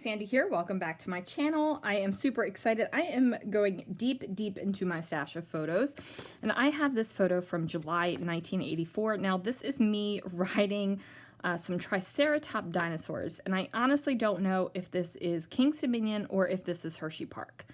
Sandy here. Welcome back to my channel. I am super excited. I am going deep into my stash of photos, and I have this photo from July 1984. Now, this is me riding some Triceratop dinosaurs, and I honestly don't know if this is King's Dominion or if this is Hershey Park.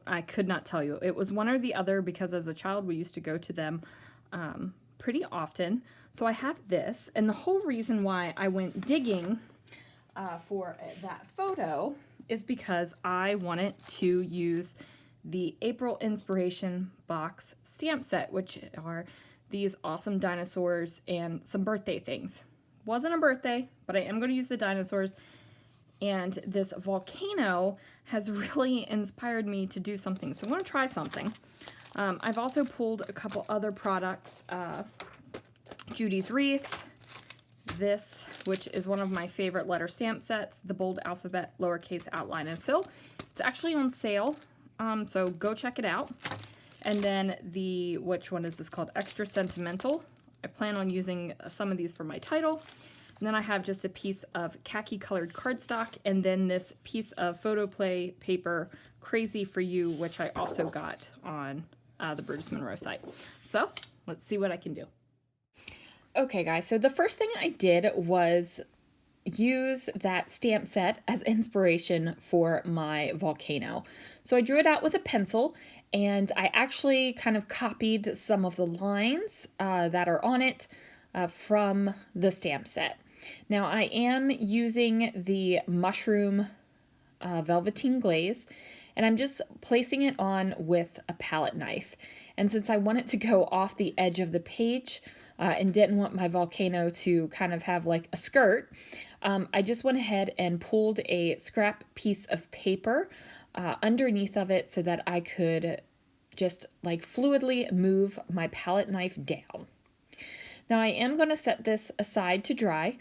I could not tell you. It was one or the other because as a child we used to go to them pretty often. So I have this, and the whole reason why I went digging for that photo is because I wanted to use the April Inspiration box stamp set, which are these awesome dinosaurs and some birthday things. Wasn't a birthday, but I am going to use the dinosaurs, and this volcano has really inspired me to do something, so I'm going to try something. I've also pulled a couple other products, Judy's Wreath, this, which is one of my favorite letter stamp sets, the Bold Alphabet Lowercase Outline and Fill. It's actually on sale, so go check it out. And then which one is this called? Extra Sentimental. I plan on using some of these for my title. And then I have just a piece of khaki colored cardstock, and then this piece of Photoplay paper, Crazy for You, which I also got on the Brutus Monroe site. So let's see what I can do. Okay guys, so the first thing I did was use that stamp set as inspiration for my volcano. So I drew it out with a pencil, and I actually kind of copied some of the lines that are on it from the stamp set. Now I am using the mushroom velveteen glaze, and I'm just placing it on with a palette knife. And since I want it to go off the edge of the page, and didn't want my volcano to kind of have like a skirt, I just went ahead and pulled a scrap piece of paper underneath of it so that I could just like fluidly move my palette knife down. Now I am going to set this aside to dry,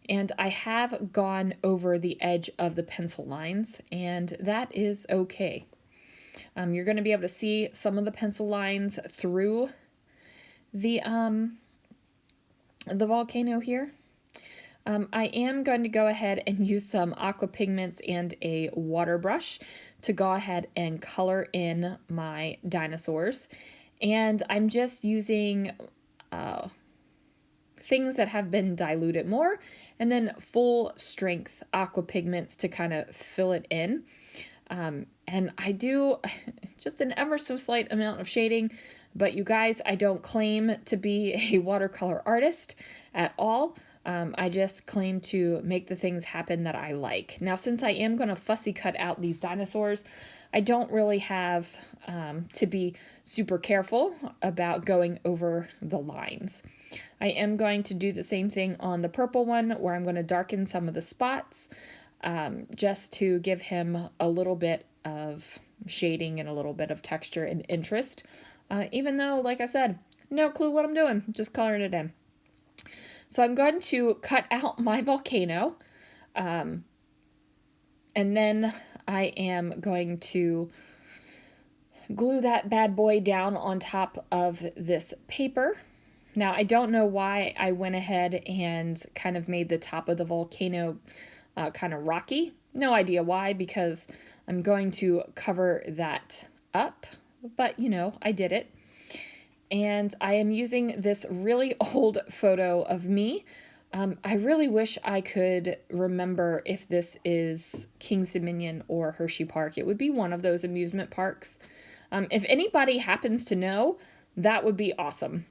and I have gone over the edge of the pencil lines, and that is okay. You're going to be able to see some of the pencil lines through the volcano here. I am going to go ahead and use some Aqua pigments and a water brush to go ahead and color in my dinosaurs. And I'm just using things that have been diluted more, and then full strength Aqua pigments to kind of fill it in. And I do just an ever so slight amount of shading, but you guys, I don't claim to be a watercolor artist at all. I just claim to make the things happen that I like. Now, since I am going to fussy cut out these dinosaurs, I don't really have to be super careful about going over the lines. I am going to do the same thing on the purple one, where I'm going to darken some of the spots just to give him a little bit of shading and a little bit of texture and interest. Even though, like I said, no clue what I'm doing, just coloring it in. So I'm going to cut out my volcano, and then I am going to glue that bad boy down on top of this paper. Now, I don't know why I went ahead and kind of made the top of the volcano kind of rocky. No idea why, because I'm going to cover that up. But, you know, I did it. And I am using this really old photo of me. I really wish I could remember if this is King's Dominion or Hershey Park. It would be one of those amusement parks. If anybody happens to know, that would be awesome.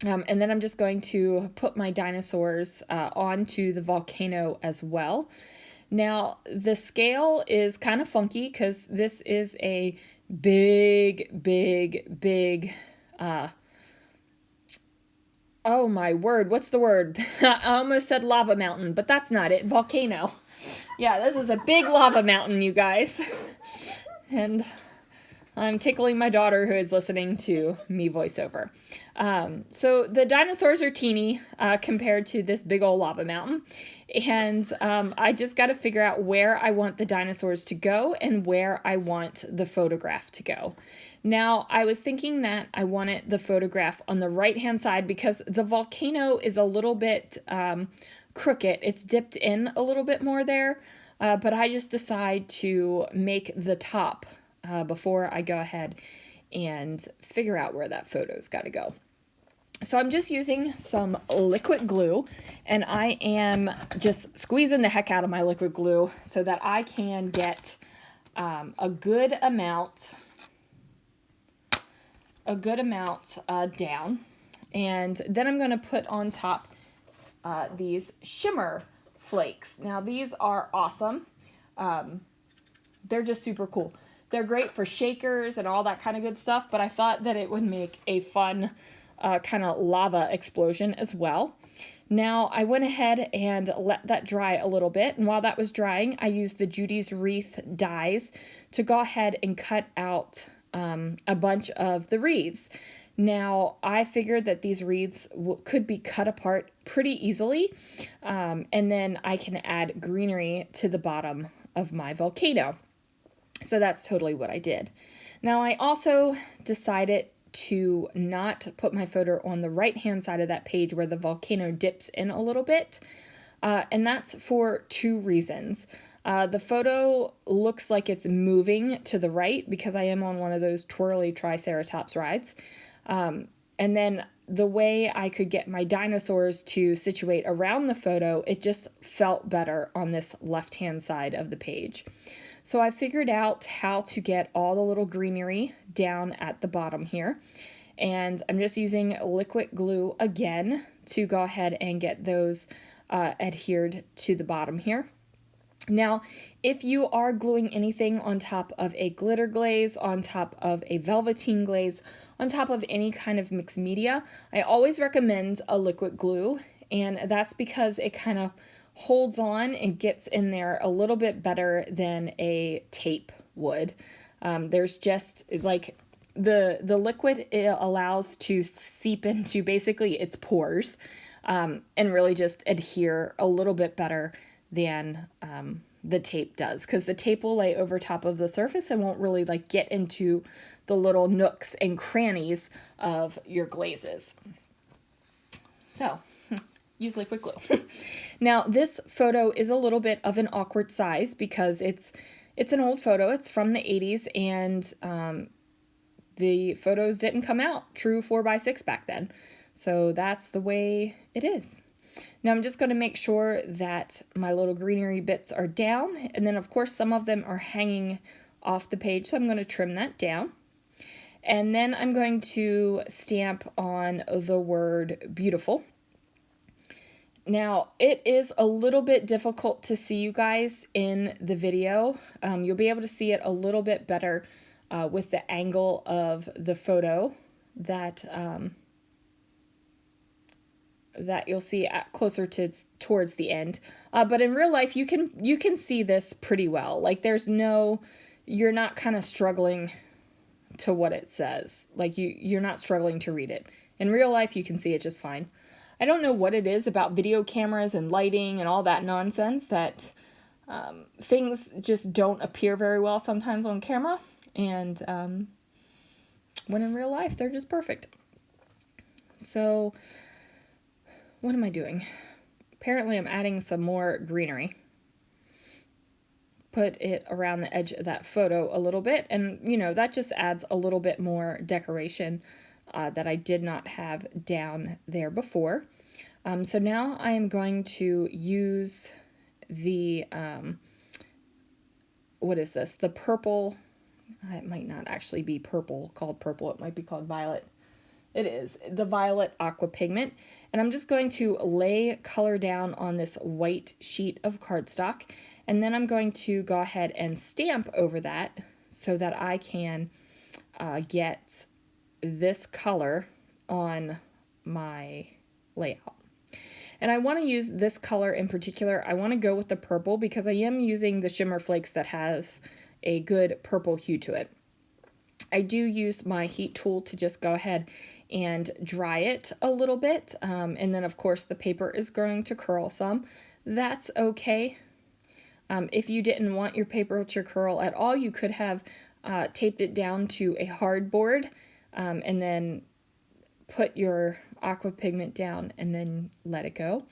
And then I'm just going to put my dinosaurs onto the volcano as well. Now, the scale is kind of funky because this is a big, oh my word, what's the word? I almost said lava mountain, but that's not it. Volcano. Yeah, this is a big lava mountain, you guys. And I'm tickling my daughter who is listening to me voiceover. So the dinosaurs are teeny compared to this big old lava mountain. And I just got to figure out where I want the dinosaurs to go and where I want the photograph to go. Now, I was thinking that I wanted the photograph on the right-hand side because the volcano is a little bit crooked. It's dipped in a little bit more there, but I just decide to make the top before I go ahead and figure out where that photo's got to go. So I'm just using some liquid glue, and I am just squeezing the heck out of my liquid glue so that I can get a good amount down. And then I'm going to put on top these shimmer flakes. Now these are awesome. They're just super cool. They're great for shakers and all that kind of good stuff, but I thought that it would make a fun kind of lava explosion as well. Now I went ahead and let that dry a little bit, and while that was drying, I used the Judy's Wreath dies to go ahead and cut out a bunch of the wreaths. Now I figured that these wreaths could be cut apart pretty easily, and then I can add greenery to the bottom of my volcano. So that's totally what I did. Now I also decided to not put my photo on the right hand side of that page where the volcano dips in a little bit, and that's for two reasons. The photo looks like it's moving to the right because I am on one of those twirly Triceratops rides, and then the way I could get my dinosaurs to situate around the photo, it just felt better on this left hand side of the page. So I figured out how to get all the little greenery down at the bottom here. And I'm just using liquid glue again to go ahead and get those adhered to the bottom here. Now, if you are gluing anything on top of a glitter glaze, on top of a velveteen glaze, on top of any kind of mixed media, I always recommend a liquid glue. And that's because it kind of holds on and gets in there a little bit better than a tape would. There's just like the liquid, it allows to seep into basically its pores and really just adhere a little bit better than the tape does, because the tape will lay over top of the surface and won't really like get into the little nooks and crannies of your glazes. So use liquid glue. Now this photo is a little bit of an awkward size because it's an old photo. It's from the 80s, and the photos didn't come out true 4x6 back then. So that's the way it is. Now I'm just going to make sure that my little greenery bits are down, and then of course some of them are hanging off the page, so I'm going to trim that down. And then I'm going to stamp on the word beautiful. Now, it is a little bit difficult to see you guys in the video. You'll be able to see it a little bit better with the angle of the photo that that you'll see closer to towards the end. But in real life, you can see this pretty well. Like you're not kind of struggling to what it says. Like you're not struggling to read it. In real life, you can see it just fine. I don't know what it is about video cameras and lighting and all that nonsense that things just don't appear very well sometimes on camera, and when in real life they're just perfect. So what am I doing? Apparently I'm adding some more greenery. Put it around the edge of that photo a little bit, and you know, that just adds a little bit more decoration that I did not have down there before. So now I am going to use the, what is this? The purple, it might not actually be called purple, it might be called violet. It is the violet aqua pigment. And I'm just going to lay color down on this white sheet of cardstock. And then I'm going to go ahead and stamp over that so that I can get this color on my layout. And I want to use this color in particular. I want to go with the purple because I am using the shimmer flakes that have a good purple hue to it. I do use my heat tool to just go ahead and dry it a little bit. And then of course the paper is going to curl some. That's okay. If you didn't want your paper to curl at all, you could have taped it down to a hardboard, and then put your aqua pigment down and then let it go.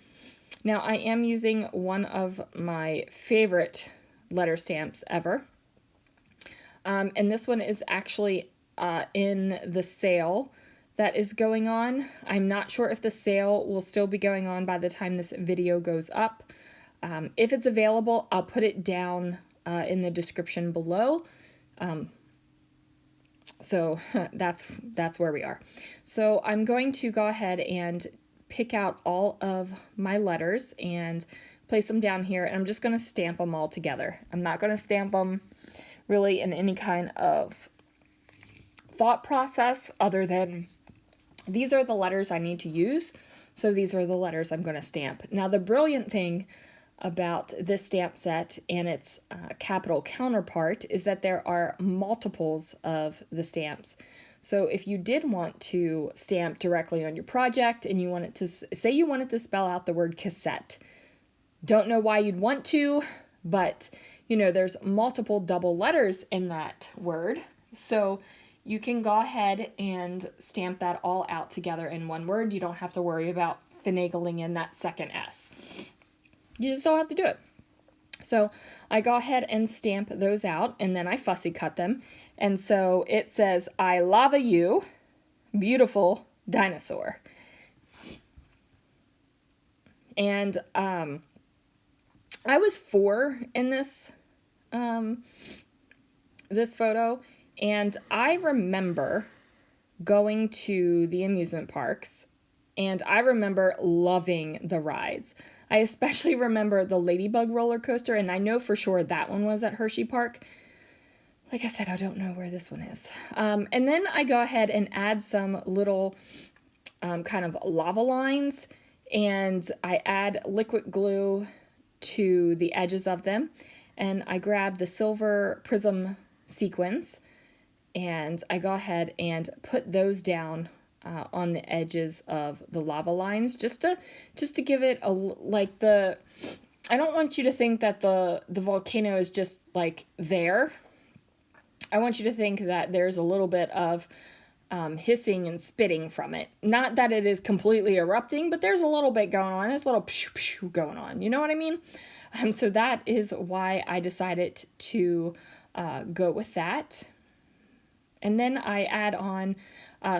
Now I am using one of my favorite letter stamps ever. And this one is actually in the sale that is going on. I'm not sure if the sale will still be going on by the time this video goes up. If it's available, I'll put it down in the description below. So that's where we are. So I'm going to go ahead and pick out all of my letters and place them down here, and I'm just going to stamp them all together. I'm not going to stamp them really in any kind of thought process other than these are the letters I need to use, so these are the letters I'm going to stamp. Now the brilliant thing about this stamp set and its capital counterpart is that there are multiples of the stamps. So if you did want to stamp directly on your project and you wanted to, say you wanted to spell out the word cassette, don't know why you'd want to, but you know, there's multiple double letters in that word. So you can go ahead and stamp that all out together in one word. You don't have to worry about finagling in that second S. You just don't have to do it. So I go ahead and stamp those out, and then I fussy cut them. And so it says, I lava you, beautiful dinosaur. And I was 4 in this this photo, and I remember going to the amusement parks, and I remember loving the rides. I especially remember the Ladybug roller coaster, and I know for sure that one was at Hershey Park. Like I said, I don't know where this one is. And then I go ahead and add some little kind of lava lines, and I add liquid glue to the edges of them, and I grab the silver prism sequins, and I go ahead and put those down on the edges of the lava lines, just to give it a, like, the, I don't want you to think that the volcano is just like there. I want you to think that there's a little bit of hissing and spitting from it. Not that it is completely erupting, but there's a little bit going on. There's a little pshoo pshoo going on. You know what I mean? So that is why I decided to go with that. And then I add on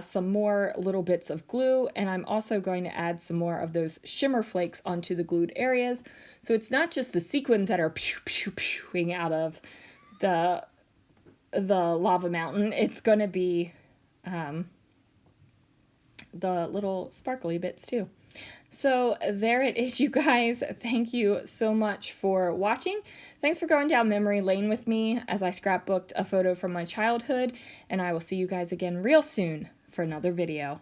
some more little bits of glue, and I'm also going to add some more of those shimmer flakes onto the glued areas. So it's not just the sequins that are pshoo pshoo pshooing out of the lava mountain. It's going to be the little sparkly bits too. So there it is, you guys. Thank you so much for watching. Thanks for going down memory lane with me as I scrapbooked a photo from my childhood, and I will see you guys again real soon for another video.